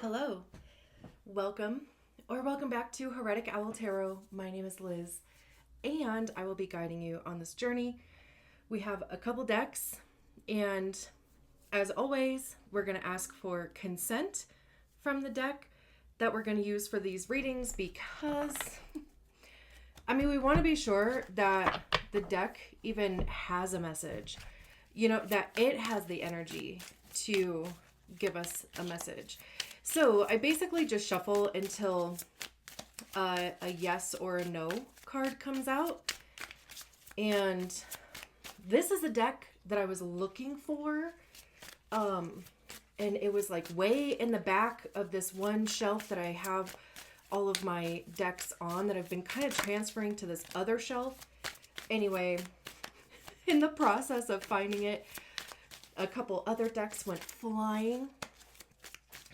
Hello, welcome or welcome back to Heretic Owl Tarot. My name is Liz and I will be guiding you on this journey. We have a couple decks and as always, we're going to ask for consent from the deck that we're going to use for these readings because, we want to be sure that the deck even has a message, that it has the energy to give us a message. So I basically just shuffle until a yes or a no card comes out. And this is a deck that I was looking for. And it was like way in the back of this one shelf that I have all of my decks on that I've been kind of transferring to this other shelf. Anyway, in the process of finding it, a couple other decks went flying.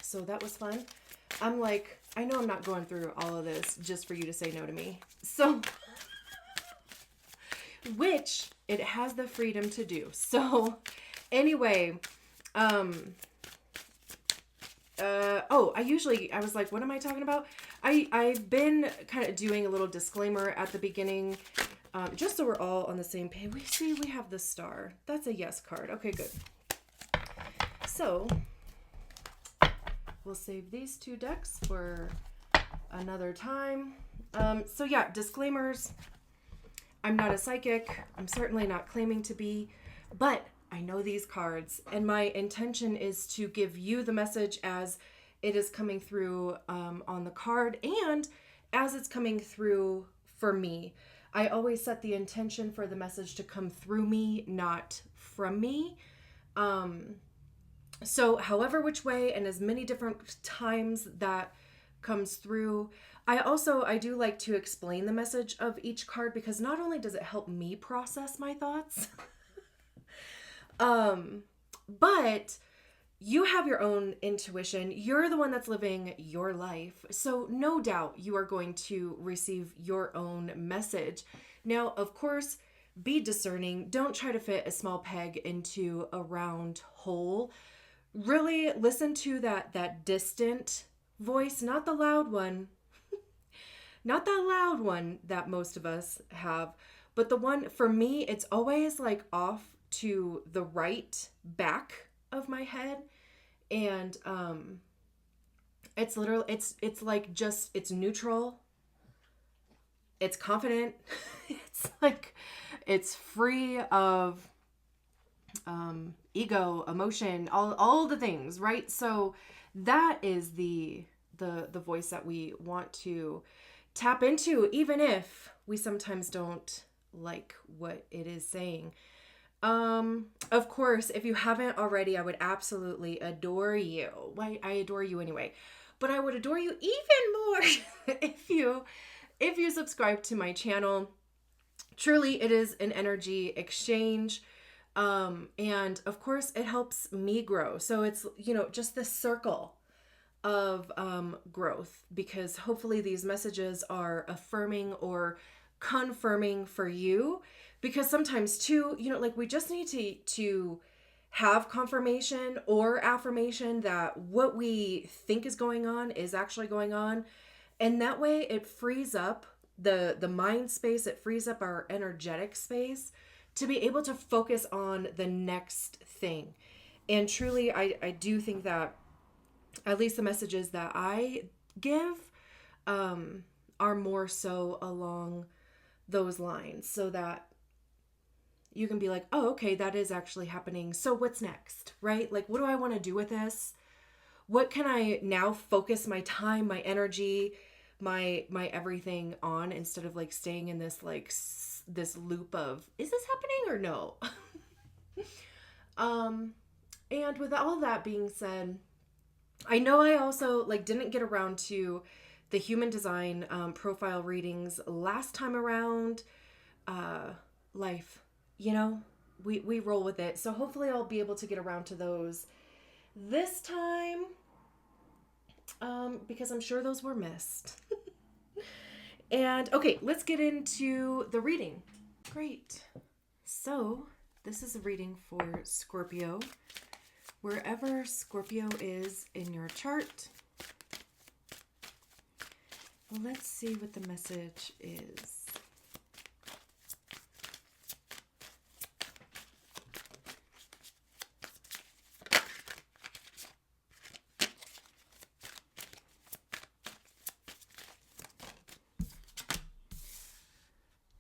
So that was fun. I'm like, I know I'm not going through all of this just for you to say no to me. So, which it has the freedom to do. So, anyway, I was like, what am I talking about? I've been kind of doing a little disclaimer at the beginning, just so we're all on the same page. We have the star. That's a yes card. Okay, good. So, we'll save these two decks for another time. So yeah, disclaimers. I'm not a psychic. I'm certainly not claiming to be, but I know these cards and my intention is to give you the message as it is coming through on the card and as it's coming through for me. I always set the intention for the message to come through me, not from me. So however which way and as many different times that comes through, I do like to explain the message of each card because not only does it help me process my thoughts, but you have your own intuition. You're the one that's living your life. So no doubt you are going to receive your own message. Now, of course, be discerning. Don't try to fit a small peg into a round hole. Really listen to that distant voice, not the loud one, not that loud one that most of us have, but the one for me, it's always like off to the right back of my head. And, it's literally, it's like just, it's neutral. It's confident. It's like, it's free of, ego, emotion, all the things, right? So that is the voice that we want to tap into, even if we sometimes don't like what it is saying. Of course, if you haven't already, I would absolutely adore you. Well, I adore you anyway, but I would adore you even more if you subscribe to my channel. Truly, it is an energy exchange. And of course it helps me grow. So it's, just this circle of, growth, because hopefully these messages are affirming or confirming for you, because sometimes too, we just need to have confirmation or affirmation that what we think is going on is actually going on. And that way it frees up the mind space. It frees up our energetic space to be able to focus on the next thing. And truly, I do think that at least the messages that I give are more so along those lines, so that you can be like, oh, okay, that is actually happening. So what's next, right? Like, what do I want to do with this? What can I now focus my time, my energy, my everything on, instead of like staying in this this loop of, is this happening or no? And with all that being said, I know I also didn't get around to the human design profile readings last time around. Life, we roll with it. So hopefully I'll be able to get around to those this time, because I'm sure those were missed. And okay, let's get into the reading. Great. So this is a reading for Scorpio. Wherever Scorpio is in your chart, Well, let's see what the message is.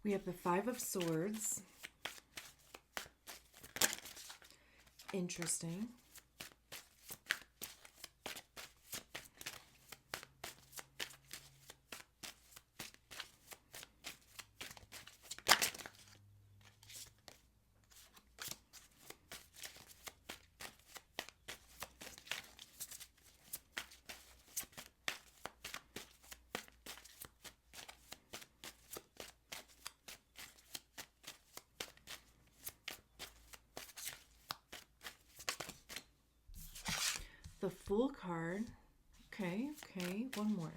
We have the Five of Swords. Interesting. The Fool card. Okay, one more.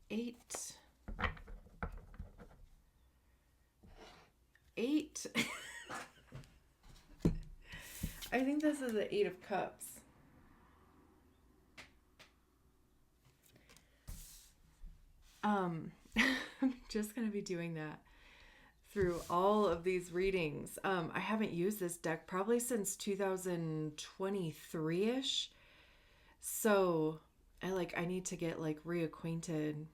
Eight. I think this is the Eight of Cups. I'm just going to be doing that through all of these readings. I haven't used this deck probably since 2023-ish. So I need to get reacquainted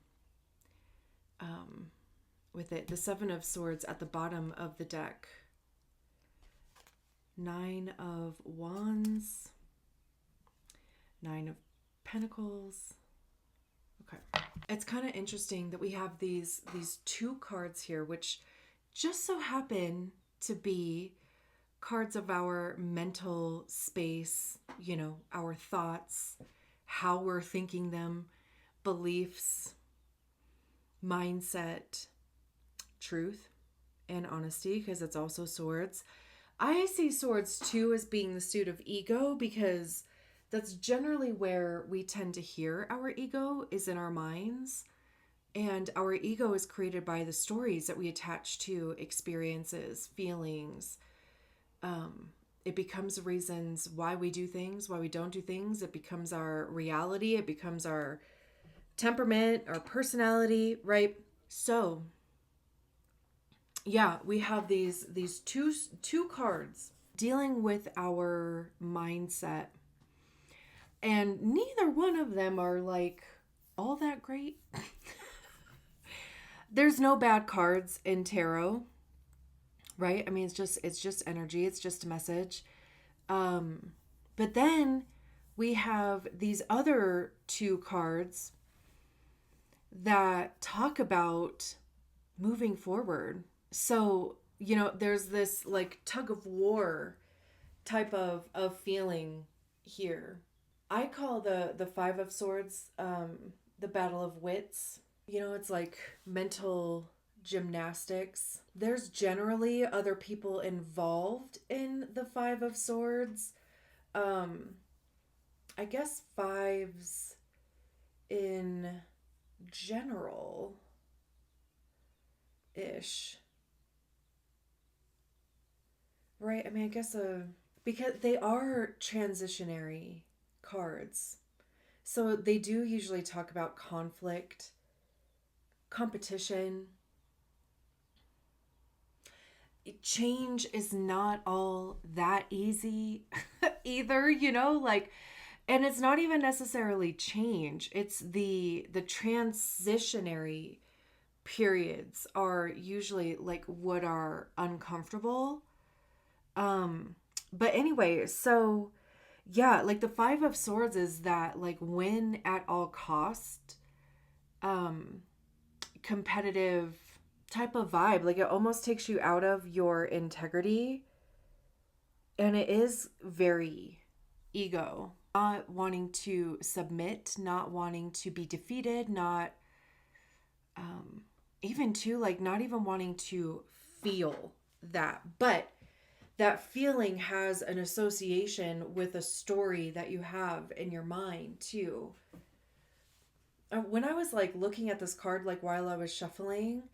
with it. The Seven of Swords at the bottom of the deck. Nine of Wands. Nine of Pentacles. Okay. It's kind of interesting that we have these two cards here, which just so happen to be cards of our mental space, our thoughts, how we're thinking them, beliefs, mindset, truth, and honesty, because it's also swords. I see swords too as being the suit of ego, because that's generally where we tend to hear our ego, is in our minds. And our ego is created by the stories that we attach to experiences, feelings. It becomes reasons why we do things, why we don't do things. It becomes our reality. It becomes our temperament, our personality, right? So, yeah, we have these two cards dealing with our mindset. And neither one of them are all that great. There's no bad cards in tarot, right? I mean, it's just energy. It's just a message. But then we have these other two cards that talk about moving forward. So, there's this tug of war type of feeling here. I call the Five of Swords the battle of wits. It's like mental gymnastics. There's generally other people involved in the Five of Swords. I guess fives in general-ish. Right? I mean, I guess because they are transitionary cards. So they do usually talk about conflict, competition. Change is not all that easy either, and it's not even necessarily change. It's the transitionary periods are usually what are uncomfortable. But anyway, so yeah, the Five of Swords is that win at all cost, competitive type of vibe. It almost takes you out of your integrity, and it is very ego. Not wanting to submit, not wanting to be defeated, not even to not even wanting to feel that. But that feeling has an association with a story that you have in your mind too. When I was looking at this card while I was shuffling,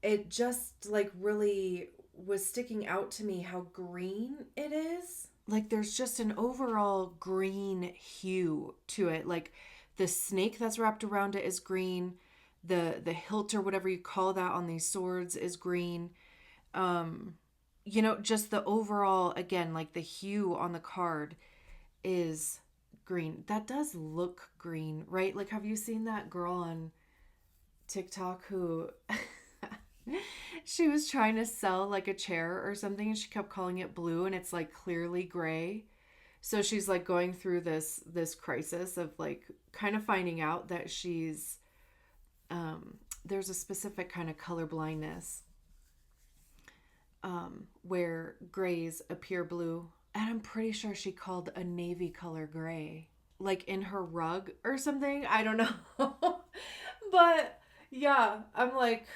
it just really was sticking out to me how green it is. like there's just an overall green hue to it. Like the snake that's wrapped around it is green. The hilt or whatever you call that on these swords is green. Just the overall, again, like the hue on the card is green. That does look green, right? Like, have you seen that girl on TikTok who she was trying to sell like a chair or something and she kept calling it blue and it's like clearly gray. So she's like going through this crisis of like kind of finding out that she's there's a specific kind of color blindness where grays appear blue. And I'm pretty sure she called a navy color gray, like in her rug or something. I don't know. But yeah, I'm like,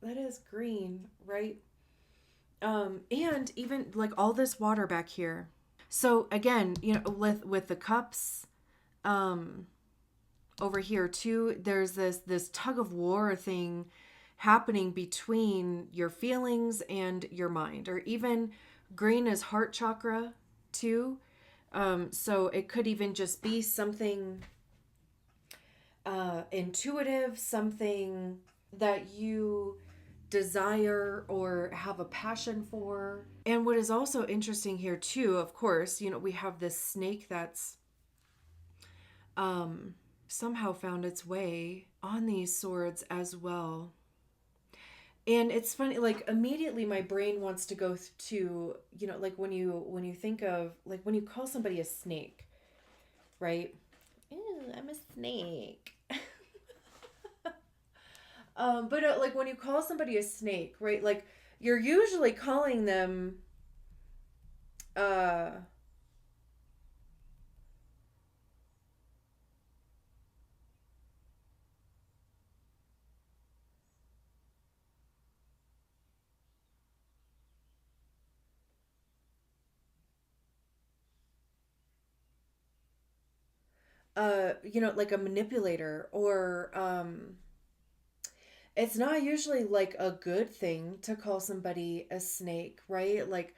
that is green, right? And even like all this water back here. So again, with the cups, over here too, there's this tug of war thing happening between your feelings and your mind, or even green is heart chakra too. So it could even just be something intuitive, something that you desire or have a passion for. And what is also interesting here too, of course, we have this snake that's somehow found its way on these swords as well. And it's funny, like immediately my brain wants to go to, like when you think of, like when you call somebody a snake, right? Ew, I'm a snake. But like when you call somebody a snake, right? Like you're usually calling them, uh, like a manipulator, or it's not usually like a good thing to call somebody a snake, right? Like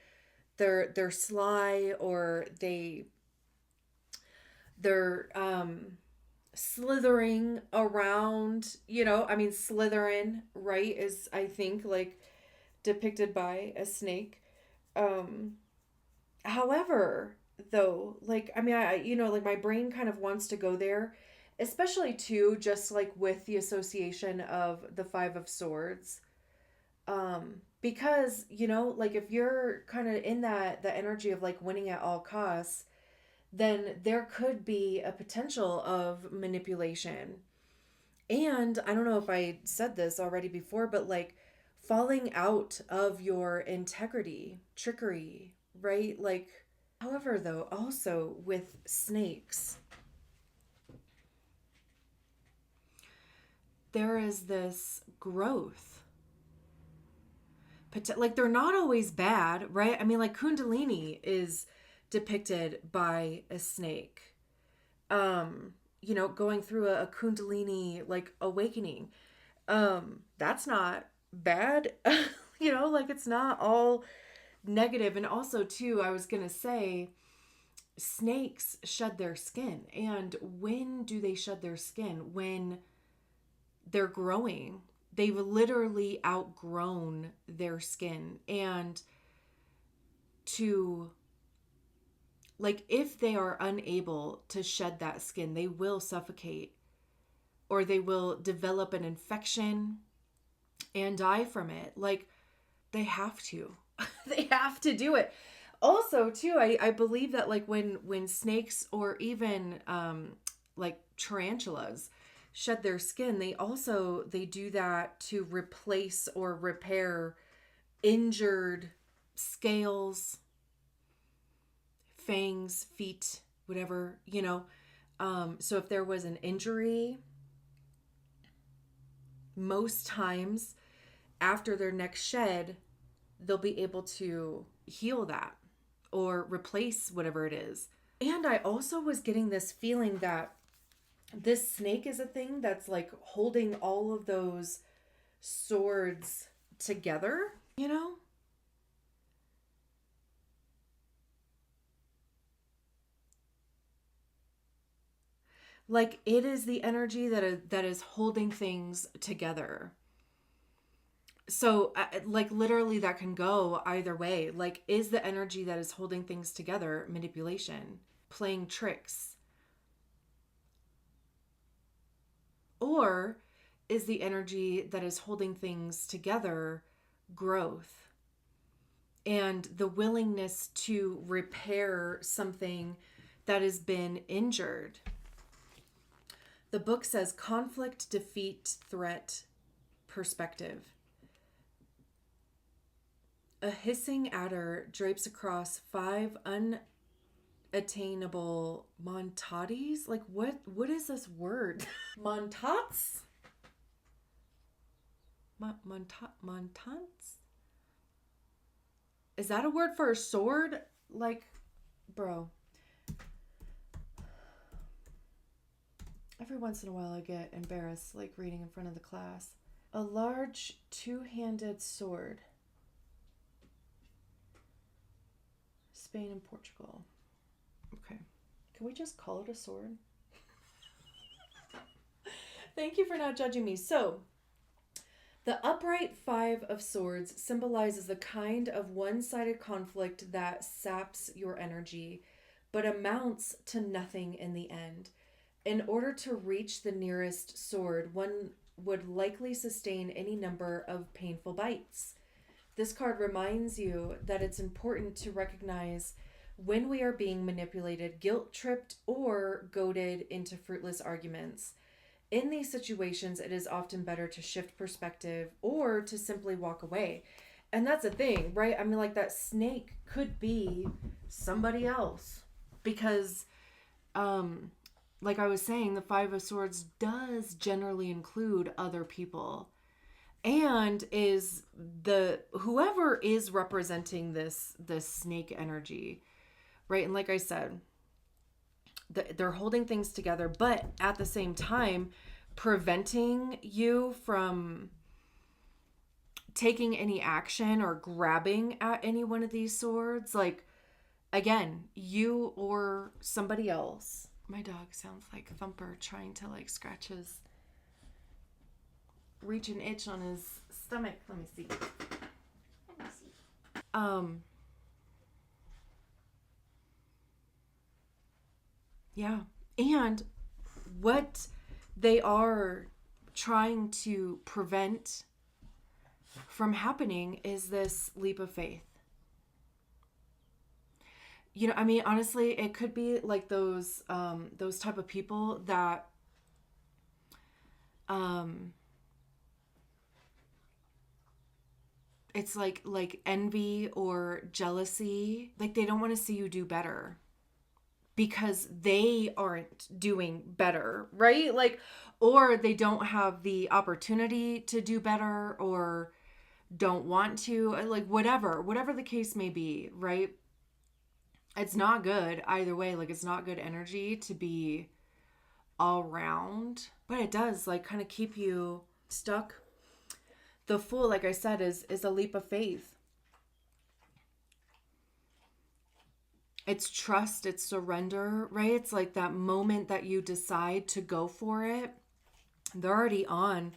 they're sly, or they're slithering around, I mean slithering, right, is I think like depicted by a snake. Um However, though, like I mean like my brain kind of wants to go there, especially too just like with the association of the 5 of Swords. Because, like if you're kind of in the energy of like winning at all costs, then there could be a potential of manipulation. And I don't know if I said this already before, but like falling out of your integrity, trickery, right? Like, however, though, also with snakes, there is this growth. Like, they're not always bad, right? I mean, like, Kundalini is depicted by a snake. Going through a Kundalini like awakening. That's not bad. Like it's not all negative. And also too, I was gonna say, snakes shed their skin. And when do they shed their skin? When they're growing. They've literally outgrown their skin. And to, like, if they are unable to shed that skin, they will suffocate, or they will develop an infection and die from it. Like, they have to. They have to do it. Also, too, I believe that like when snakes, or even like tarantulas, shed their skin, they do that to replace or repair injured scales, fangs, feet, whatever. So if there was an injury, most times after their next shed, they'll be able to heal that or replace whatever it is. And I also was getting this feeling that this snake is a thing that's like holding all of those swords together. Like it is the energy that is holding things together. So like literally that can go either way. Like is the energy that is holding things together manipulation, playing tricks? Or is the energy that is holding things together growth and the willingness to repair something that has been injured? The book says conflict, defeat, threat, perspective. A hissing adder drapes across 5 unattainable montades. Like what is this word? Montats? Montants? Is that a word for a sword? Like, bro. Every once in a while I get embarrassed, like reading in front of the class. A large two-handed sword. Spain and Portugal. Okay. Can we just call it a sword? Thank you for not judging me. So, the upright 5 of swords symbolizes the kind of one-sided conflict that saps your energy, but amounts to nothing in the end. In order to reach the nearest sword, one would likely sustain any number of painful bites. This card reminds you that it's important to recognize when we are being manipulated, guilt-tripped, or goaded into fruitless arguments. In these situations, it is often better to shift perspective or to simply walk away. And that's a thing, right? I mean, like that snake could be somebody else because, like I was saying, the 5 of Swords does generally include other people, and is the whoever is representing this snake energy, right? And like I said, they're holding things together, but at the same time preventing you from taking any action or grabbing at any one of these swords. Like, again, you or somebody else. My dog sounds like Thumper trying to like scratch his, reach an itch on his stomach. Let me see. Yeah. And what they are trying to prevent from happening is this leap of faith. You know, I mean, honestly, it could be like those type of people that it's like envy or jealousy. Like they don't want to see you do better because they aren't doing better, right? Like, or they don't have the opportunity to do better or don't want to, like whatever the case may be, right? It's not good either way. Like it's not good energy to be all around, but it does like kind of keep you stuck. The Fool, like I said, is a leap of faith. It's trust, it's surrender, right? It's like that moment that you decide to go for it. They're already on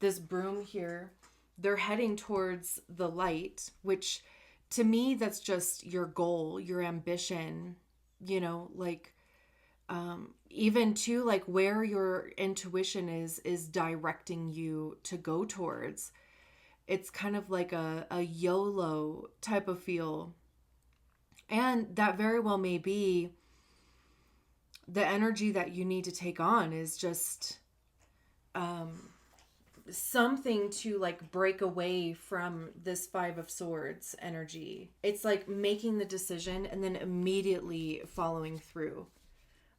this broom here. They're heading towards the light, which to me, that's just your goal, your ambition, you know, like even to like where your intuition is directing you to go towards. It's kind of like a YOLO type of feel. And that very well may be the energy that you need to take on is just something to like break away from this 5 of Swords energy. It's like making the decision and then immediately following through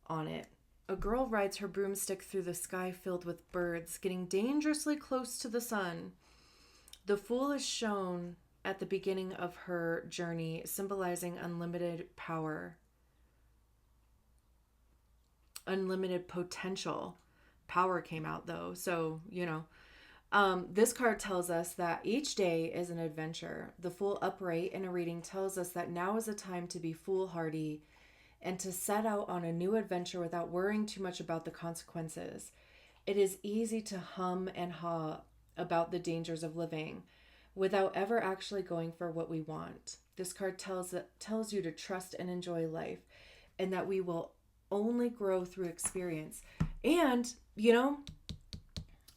on it. A girl rides her broomstick through the sky filled with birds, getting dangerously close to the sun. The Fool is shown at the beginning of her journey, symbolizing unlimited power, unlimited potential. Power came out though, so, you know. This card tells us that each day is an adventure. The Fool upright in a reading tells us that now is a time to be foolhardy and to set out on a new adventure without worrying too much about the consequences. It is easy to hum and haw about the dangers of living without ever actually going for what we want. This card tells you to trust and enjoy life, and that we will only grow through experience. And,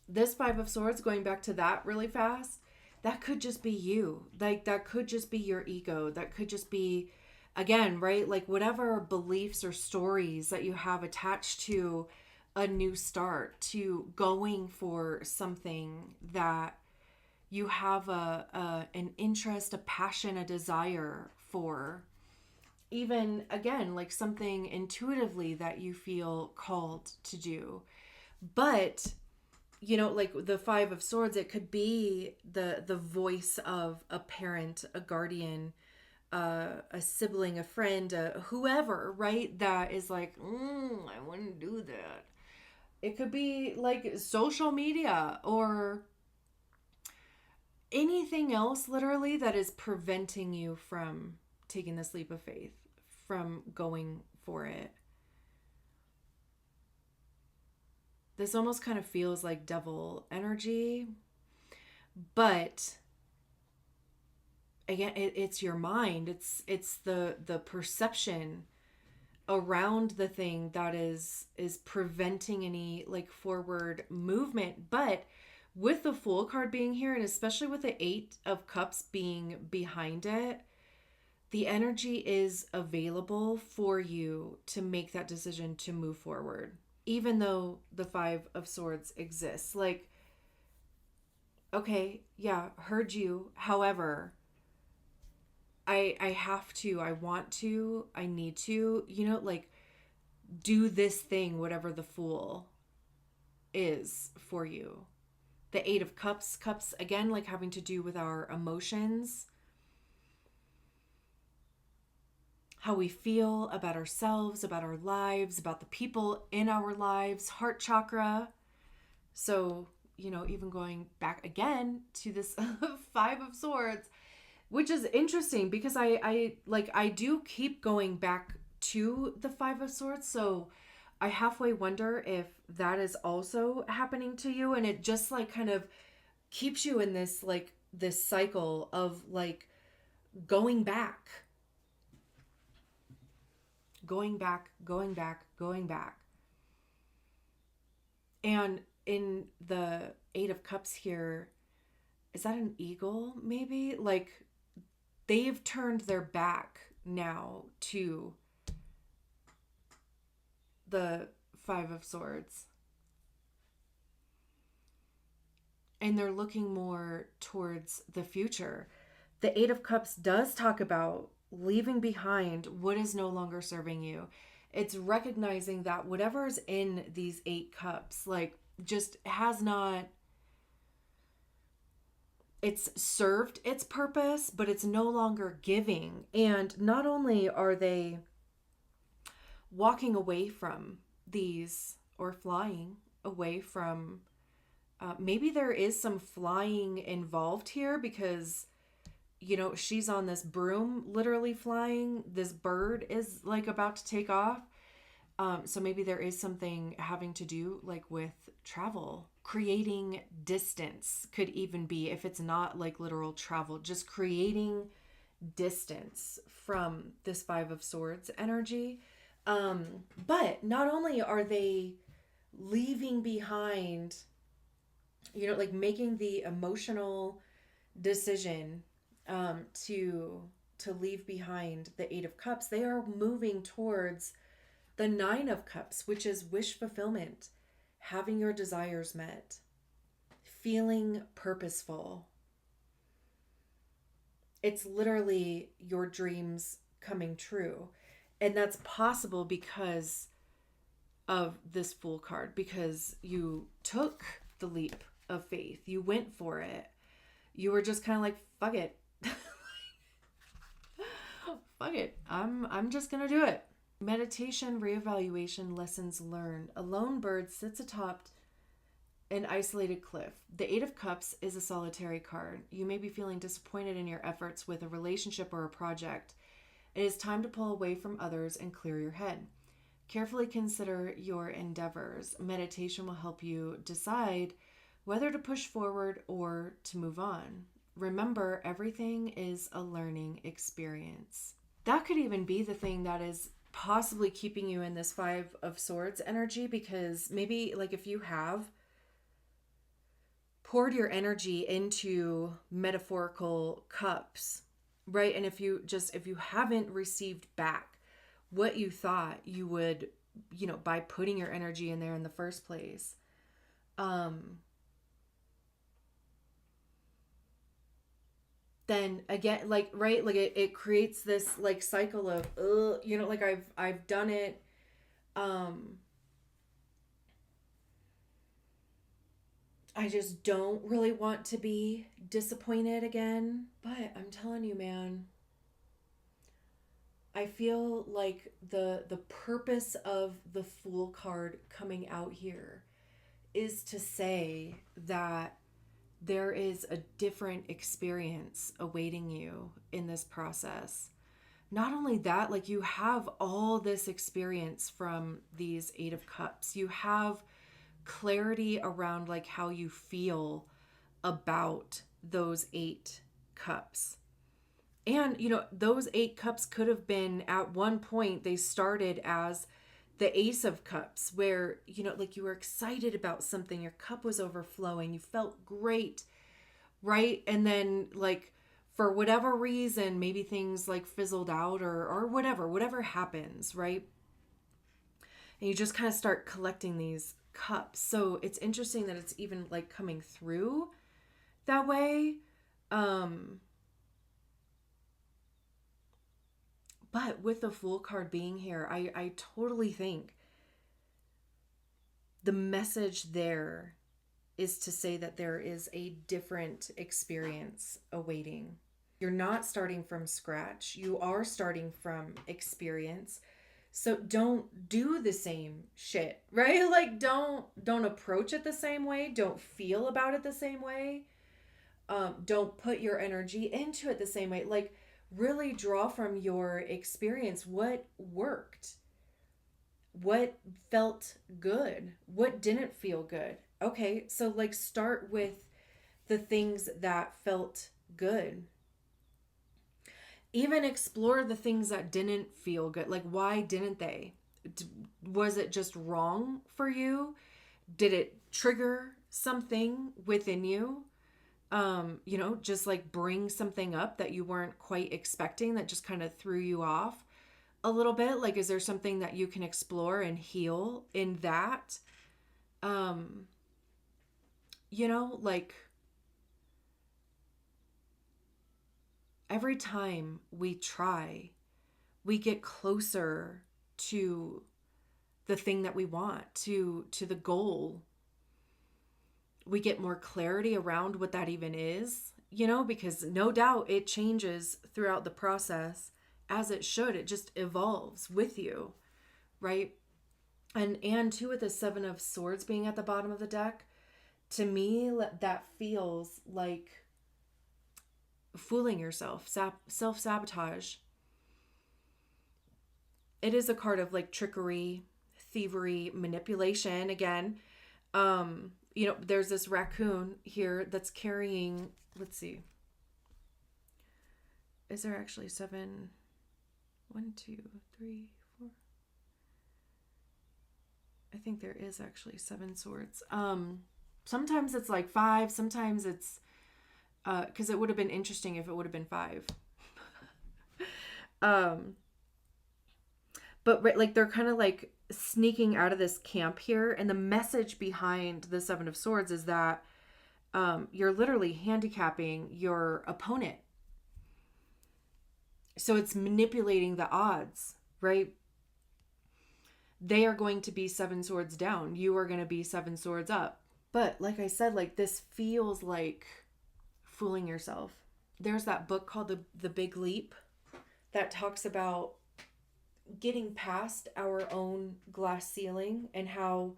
this Five of Swords, going back to that really fast, that could just be you. Like, that could just be your ego. That could just be, again, right? Like, whatever beliefs or stories that you have attached to a new start, to going for something that you have an interest, a passion, a desire for. Even, again, like something intuitively that you feel called to do. But, like the Five of Swords, it could be the voice of a parent, a guardian, a sibling, a friend, whoever, right? That is like, I wouldn't do that. It could be like social media or anything else, literally, that is preventing you from taking this leap of faith, from going for it. This almost kind of feels like devil energy, but again, it's your mind. It's the perception around the thing that is preventing any like forward movement. But with the Fool card being here, and especially with the Eight of Cups being behind it, the energy is available for you to make that decision to move forward, even though the Five of Swords exists. Like, okay, yeah, heard you. However, I have to, I want to, I need to, like, do this thing, whatever the Fool is for you. The Eight of Cups, again, like having to do with our emotions, how we feel about ourselves, about our lives, about the people in our lives, heart chakra. So, even going back again to this Five of Swords, which is interesting because I do keep going back to the Five of Swords. So I halfway wonder if that is also happening to you, and it just like kind of keeps you in this like this cycle of like going back. And in the Eight of Cups here, is that an eagle maybe? Like, they've turned their back now to the Five of Swords. And they're looking more towards the future. The Eight of Cups does talk about leaving behind what is no longer serving you. It's recognizing that whatever is in these Eight Cups, like, just has not, it's served its purpose, but it's no longer giving. And not only are they walking away from these, or flying away from, maybe there is some flying involved here because, she's on this broom, literally flying. This bird is like about to take off. So maybe there is something having to do like with travel, creating distance could even be, if it's not like literal travel, just creating distance from this Five of Swords energy. But not only are they leaving behind, like making the emotional decision to leave behind the Eight of Cups, they are moving towards the Nine of Cups, which is wish fulfillment, having your desires met, feeling purposeful. It's literally your dreams coming true. And that's possible because of this Fool card, because you took the leap of faith. You went for it. You were just kind of like, fuck it. Fuck it. I'm just going to do it. Meditation, reevaluation, lessons learned. A lone bird sits atop an isolated cliff. The Eight of Cups is a solitary card. You may be feeling disappointed in your efforts with a relationship or a project, It is time to pull away from others and clear your head. Carefully consider your endeavors. Meditation will help you decide whether to push forward or to move on. Remember, everything is a learning experience. That could even be the thing that is possibly keeping you in this Five of Swords energy, because maybe like if you have poured your energy into metaphorical cups, right? And if you haven't received back what you thought you would, by putting your energy in there in the first place, then again, like, right, like it creates this like cycle of, like I've done it. I just don't really want to be disappointed again. But I'm telling you, man, I feel like the purpose of the Fool card coming out here is to say that there is a different experience awaiting you in this process. Not only that, like you have all this experience from these Eight of Cups. You have clarity around like how you feel about those 8 cups. And, those 8 cups could have been, at one point, they started as the Ace of Cups, where, like you were excited about something, your cup was overflowing, you felt great, right? And then, like, for whatever reason, maybe things like fizzled out or whatever happens, right? And you just kind of start collecting these cups. So it's interesting that it's even like coming through that way. But with the Fool card being here, I totally think the message there is to say that there is a different experience awaiting. You're not starting from scratch. You are starting from experience. So don't do the same shit, right? Like don't approach it the same way. Don't feel about it the same way. Don't put your energy into it the same way. Like really draw from your experience what worked, what felt good, what didn't feel good. Okay, so like start with the things that felt good. Even explore the things that didn't feel good. Like, why didn't they? Was it just wrong for you? Did it trigger something within you? Just like bring something up that you weren't quite expecting that just kind of threw you off a little bit. Like, is there something that you can explore and heal in that? Like every time we try, we get closer to the thing that we want, to the goal. We get more clarity around what that even is, because no doubt it changes throughout the process, as it should. It just evolves with you, right? And too, with the Seven of Swords being at the bottom of the deck, to me, that feels like fooling yourself, self-sabotage. It is a card of like trickery, thievery, manipulation. Again, there's this raccoon here that's carrying, let's see, is there actually 7? 1, 2, 3, 4. I think there is actually 7 swords. Sometimes it's like 5, sometimes it's because it would have been interesting if it would have been 5. But like they're kind of like sneaking out of this camp here, and the message behind the 7 of Swords is that you're literally handicapping your opponent. So it's manipulating the odds, right? They are going to be 7 swords down. You are going to be 7 swords up. But like I said, like this feels like fooling yourself. There's that book called The Big Leap that talks about getting past our own glass ceiling and how,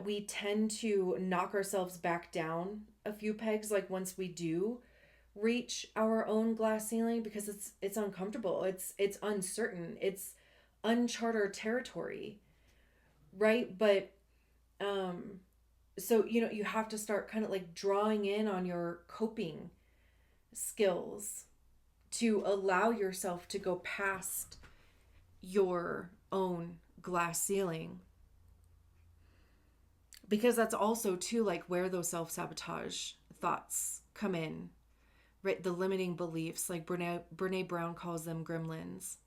we tend to knock ourselves back down a few pegs. Like once we do reach our own glass ceiling because it's uncomfortable. It's uncertain. It's uncharted territory, right? But so you have to start kind of like drawing in on your coping skills to allow yourself to go past your own glass ceiling, because that's also too like where those self-sabotage thoughts come in, right? The limiting beliefs, like Brene Brown calls them gremlins,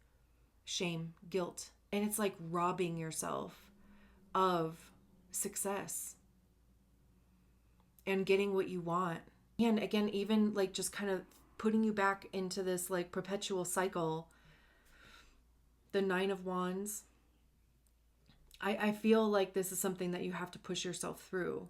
shame, guilt, and it's like robbing yourself of success and getting what you want. And again, even like just kind of putting you back into this like perpetual cycle. The Nine of Wands, I feel like this is something that you have to push yourself through.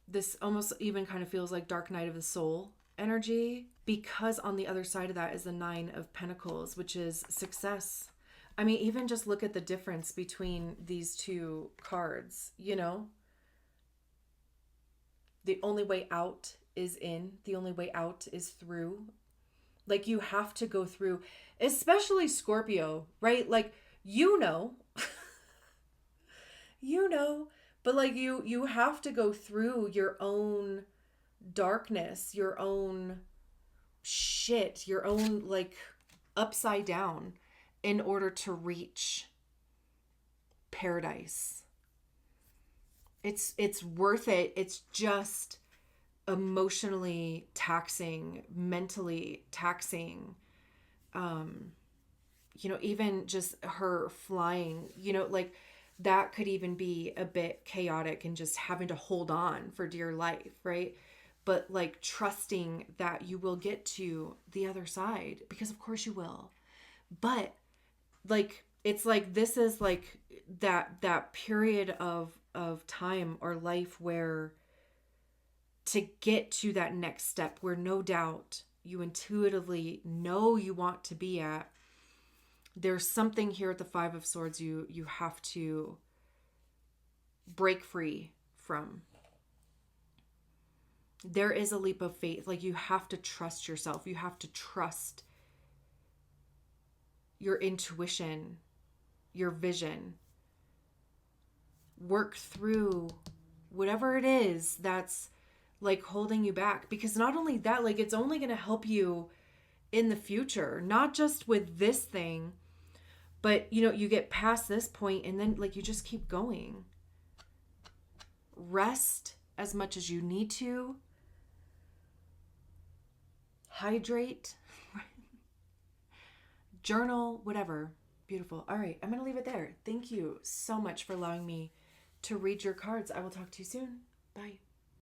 This almost even kind of feels like Dark Night of the Soul energy, because on the other side of that is the Nine of Pentacles, which is success. I mean, even just look at the difference between these two cards, The only way out is in, the only way out is through. Like you have to go through, especially Scorpio, right? Like, but like you have to go through your own darkness, your own shit, your own like upside down in order to reach paradise. It's worth it. It's just emotionally taxing, mentally taxing. Even just her flying, like that could even be a bit chaotic and just having to hold on for dear life, right? But like trusting that you will get to the other side, because of course you will. But like, it's like, this is like that period of time or life where to get to that next step where no doubt you intuitively know you want to be at, there's something here at the Five of Swords you have to break free from. There is a leap of faith. Like you have to trust yourself. You have to trust your intuition, your vision. Work through whatever it is that's like holding you back, because not only that, like it's only going to help you in the future, not just with this thing, but you get past this point and then like you just keep going. Rest as much as you need to. Hydrate. Journal, whatever. Beautiful. All right, I'm going to leave it there. Thank you so much for allowing me to read your cards. I will talk to you soon. Bye.